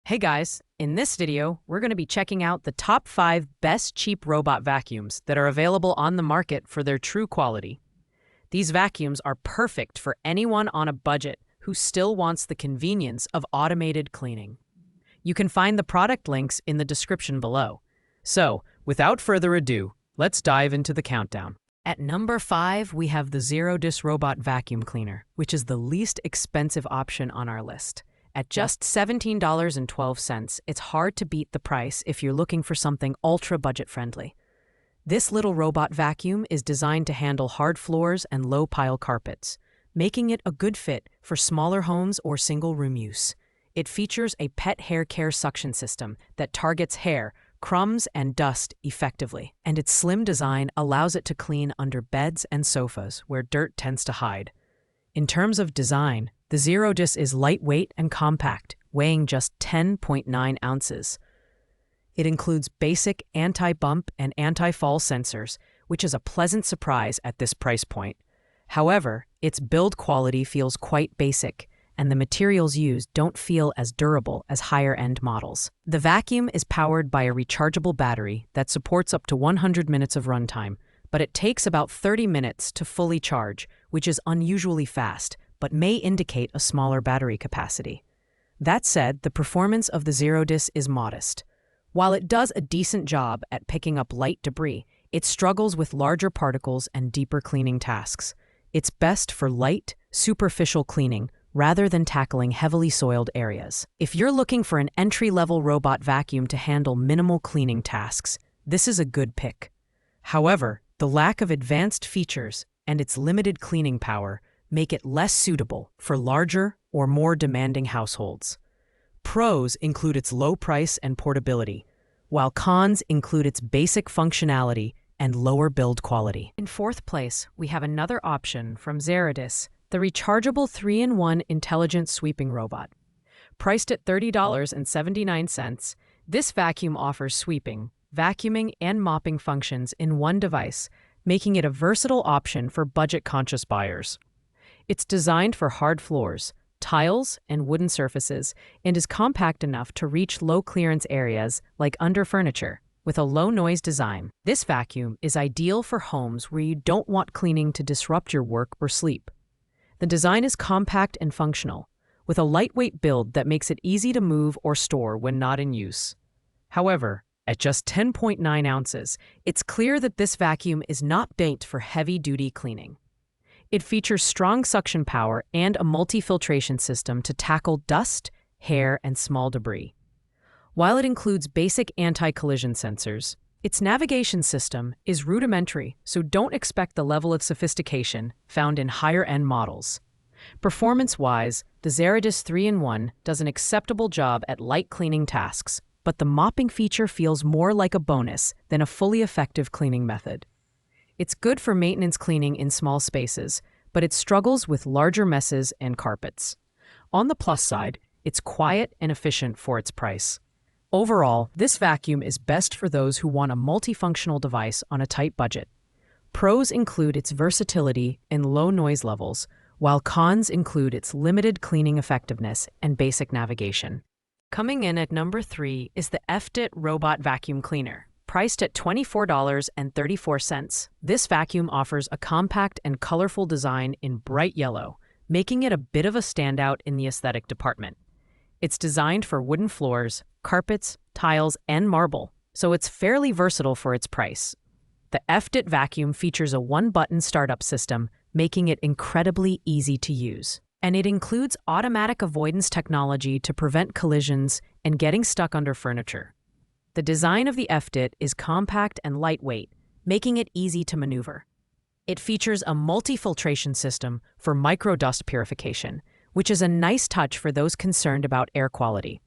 Hey guys, in this video, we're going to be checking out the top 5 best cheap robot vacuums that are available on the market for their true quality. These vacuums are perfect for anyone on a budget who still wants the convenience of automated cleaning. You can find the product links in the description below. So, without further ado, let's dive into the countdown. At number 5, we have the ZeroDis Robot Vacuum Cleaner, which is the least expensive option on our list. At just $17.12, it's hard to beat the price if you're looking for something ultra budget-friendly. This little robot vacuum is designed to handle hard floors and low-pile carpets, making it a good fit for smaller homes or single-room use. It features a pet hair care suction system that targets hair, crumbs, and dust effectively, and its slim design allows it to clean under beds and sofas where dirt tends to hide. In terms of design, the ZeroDis is lightweight and compact, weighing just 10.9 ounces. It includes basic anti-bump and anti-fall sensors, which is a pleasant surprise at this price point. However, its build quality feels quite basic, and the materials used don't feel as durable as higher-end models. The vacuum is powered by a rechargeable battery that supports up to 100 minutes of runtime, but it takes about 30 minutes to fully charge, which is unusually fast, but may indicate a smaller battery capacity. That said, the performance of the ZeroDis is modest. While it does a decent job at picking up light debris, it struggles with larger particles and deeper cleaning tasks. It's best for light, superficial cleaning rather than tackling heavily soiled areas. If you're looking for an entry-level robot vacuum to handle minimal cleaning tasks, this is a good pick. However, the lack of advanced features and its limited cleaning power make it less suitable for larger or more demanding households. Pros include its low price and portability, while cons include its basic functionality and lower build quality. In fourth place, we have another option from ZeroDis, the rechargeable 3-in-1 intelligent sweeping robot. Priced at $30.79, this vacuum offers sweeping, vacuuming, and mopping functions in one device, making it a versatile option for budget-conscious buyers. It's designed for hard floors, tiles, and wooden surfaces, and is compact enough to reach low-clearance areas like under furniture. With a low-noise design, this vacuum is ideal for homes where you don't want cleaning to disrupt your work or sleep. The design is compact and functional, with a lightweight build that makes it easy to move or store when not in use. However, at just 10.9 ounces, it's clear that this vacuum is not built for heavy-duty cleaning. It features strong suction power and a multi-filtration system to tackle dust, hair, and small debris. While it includes basic anti-collision sensors, its navigation system is rudimentary, so don't expect the level of sophistication found in higher-end models. Performance-wise, the ZeroDis 3-in-1 does an acceptable job at light cleaning tasks, but the mopping feature feels more like a bonus than a fully effective cleaning method. It's good for maintenance cleaning in small spaces, but it struggles with larger messes and carpets. On the plus side, it's quiet and efficient for its price. Overall, this vacuum is best for those who want a multifunctional device on a tight budget. Pros include its versatility and low noise levels, while cons include its limited cleaning effectiveness and basic navigation. Coming in at number 3 is the FDIT Robot Vacuum Cleaner. Priced at $24.34, this vacuum offers a compact and colorful design in bright yellow, making it a bit of a standout in the aesthetic department. It's designed for wooden floors, carpets, tiles, and marble, so it's fairly versatile for its price. The FDIT vacuum features a one-button startup system, making it incredibly easy to use. And it includes automatic avoidance technology to prevent collisions and getting stuck under furniture. The design of the FDIT is compact and lightweight, making it easy to maneuver. It features a multi-filtration system for micro-dust purification, which is a nice touch for those concerned about air quality.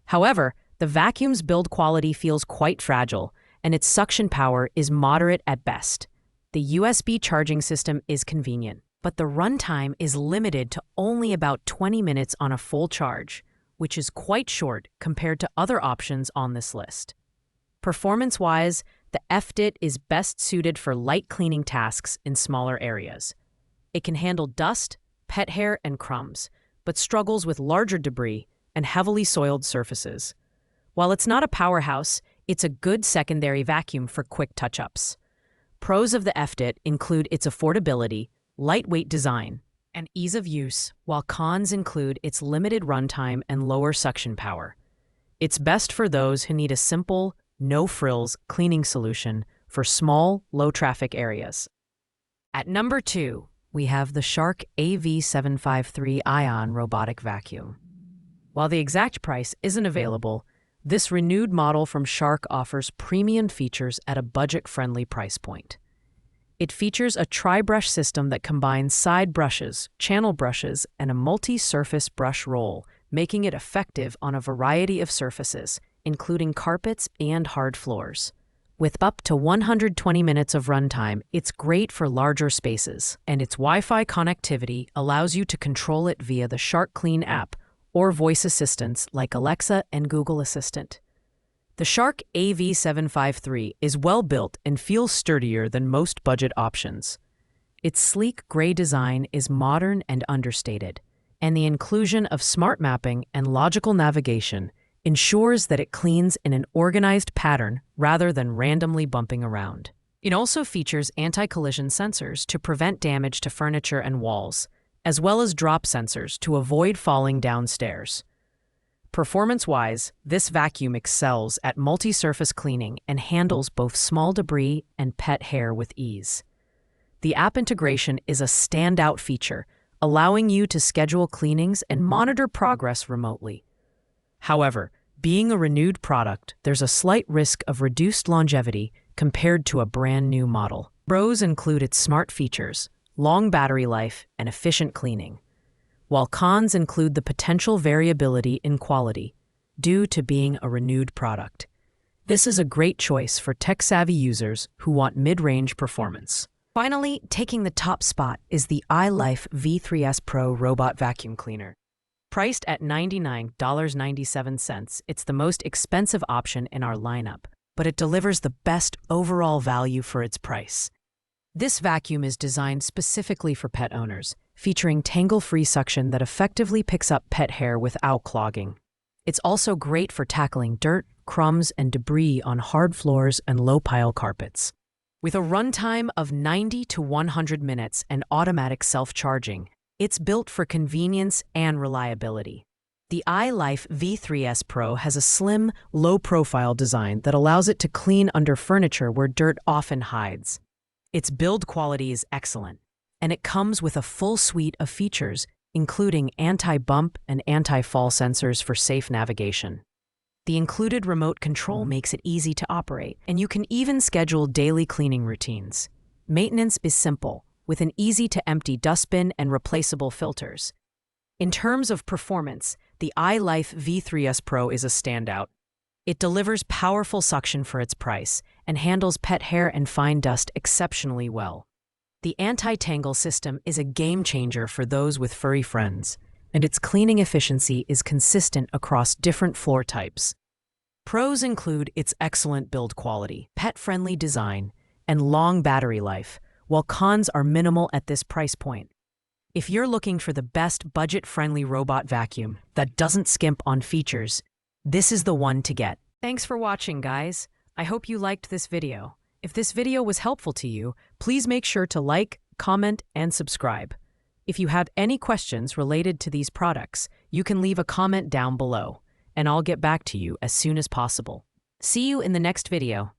However, the vacuum's build quality feels quite fragile, and its suction power is moderate at best. The USB charging system is convenient, but the runtime is limited to only about 20 minutes on a full charge, which is quite short compared to other options on this list. Performance-wise, the FDIT is best suited for light cleaning tasks in smaller areas. It can handle dust, pet hair, and crumbs, but struggles with larger debris and heavily soiled surfaces. While it's not a powerhouse, it's a good secondary vacuum for quick touch-ups. Pros of the FDIT include its affordability, lightweight design, and ease of use, while cons include its limited runtime and lower suction power. It's best for those who need a simple, no-frills cleaning solution for small, low-traffic areas. At number 2, we have the Shark AV753 ION robotic vacuum. While the exact price isn't available, this renewed model from Shark offers premium features at a budget-friendly price point. It features a tri-brush system that combines side brushes, channel brushes, and a multi-surface brush roll, making it effective on a variety of surfaces, including carpets and hard floors. With up to 120 minutes of runtime, it's great for larger spaces, and its Wi-Fi connectivity allows you to control it via the Shark Clean app or voice assistants like Alexa and Google Assistant. The Shark AV753 is well-built and feels sturdier than most budget options. Its sleek gray design is modern and understated, and the inclusion of smart mapping and logical navigation ensures that it cleans in an organized pattern rather than randomly bumping around. It also features anti-collision sensors to prevent damage to furniture and walls, as well as drop sensors to avoid falling downstairs. Performance-wise, this vacuum excels at multi-surface cleaning and handles both small debris and pet hair with ease. The app integration is a standout feature, allowing you to schedule cleanings and monitor progress remotely. However, being a renewed product, there's a slight risk of reduced longevity compared to a brand new model. Pros include its smart features, long battery life, and efficient cleaning, while cons include the potential variability in quality due to being a renewed product. This is a great choice for tech-savvy users who want mid-range performance. Finally, taking the top spot is the ILIFE V3s Pro robot vacuum cleaner. Priced at $99.97, it's the most expensive option in our lineup, but it delivers the best overall value for its price. This vacuum is designed specifically for pet owners, featuring tangle-free suction that effectively picks up pet hair without clogging. It's also great for tackling dirt, crumbs, and debris on hard floors and low-pile carpets. With a runtime of 90 to 100 minutes and automatic self-charging, it's built for convenience and reliability. The ILIFE V3s Pro has a slim, low-profile design that allows it to clean under furniture where dirt often hides. Its build quality is excellent, and it comes with a full suite of features, including anti-bump and anti-fall sensors for safe navigation. The included remote control makes it easy to operate, and you can even schedule daily cleaning routines. Maintenance is simple, with an easy-to-empty dustbin and replaceable filters. In terms of performance, the ILIFE V3s Pro is a standout. It delivers powerful suction for its price and handles pet hair and fine dust exceptionally well. The anti-tangle system is a game-changer for those with furry friends, and its cleaning efficiency is consistent across different floor types. Pros include its excellent build quality, pet-friendly design, and long battery life, while cons are minimal at this price point. If you're looking for the best budget-friendly robot vacuum that doesn't skimp on features, this is the one to get. Thanks for watching, guys. I hope you liked this video. If this video was helpful to you, please make sure to like, comment, and subscribe. If you have any questions related to these products, you can leave a comment down below, and I'll get back to you as soon as possible. See you in the next video.